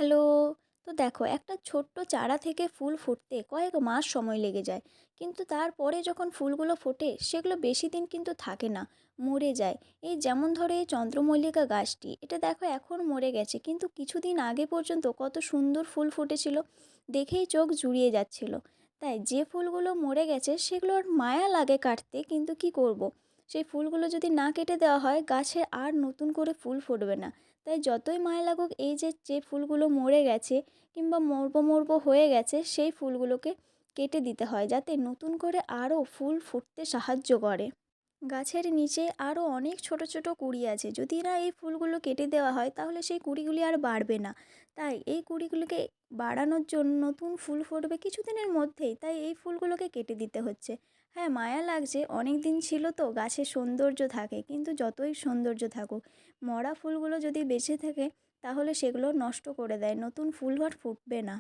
Hello. তো দেখো, একটা ছোট্ট চারা থেকে ফুল ফুটতে কয়েক মাস সময় লেগে যায়, কিন্তু তারপরে যখন ফুলগুলো ফোটে সেগুলো বেশি দিন কিন্তু থাকে না, মরে যায়। এই যেমন ধরো এই চন্দ্রমল্লিকা গাছটি, এটা দেখো এখন মরে গেছে, কিন্তু কিছুদিন আগে পর্যন্ত কত সুন্দর ফুল ফুটেছিল, দেখেই চোখ জুড়িয়ে যাচ্ছিল। তাই যে ফুলগুলো মরে গেছে সেগুলোর মায়া লাগে কাটতে, কিন্তু কি করব, সেই ফুলগুলো যদি না কেটে দেওয়া হয় গাছে আর নতুন করে ফুল ফুটবে না। তাই যতই মায়া লাগুক, এই যে যে ফুলগুলো মরে গেছে কিংবা মরবো মরবো হয়ে গেছে, সেই ফুলগুলোকে কেটে দিতে হয় যাতে নতুন করে আরও ফুল ফুটতে সাহায্য করে। গাছের নিচে আরও অনেক ছোট ছোট কুঁড়ি আছে, যদি না এই ফুলগুলো কেটে দেওয়া হয় তাহলে সেই কুঁড়িগুলি আর বাড়বে না। তাই এই কুঁড়িগুলোকে বাড়ানোর জন্য নতুন ফুল ফুটবে কিছুদিনের মধ্যেই, তাই এই ফুলগুলোকে কেটে দিতে হচ্ছে। হ্যাঁ, মায়া লাগছে, অনেক দিন ছিল তো, গাছের সৌন্দর্য থাকে, কিন্তু যতই সৌন্দর্য থাকুক, মরা ফুলগুলো যদি বেঁচে থাকে তাহলে সেগুলো নষ্ট করে দেয়, নতুন ফুল আর ফুটবে না।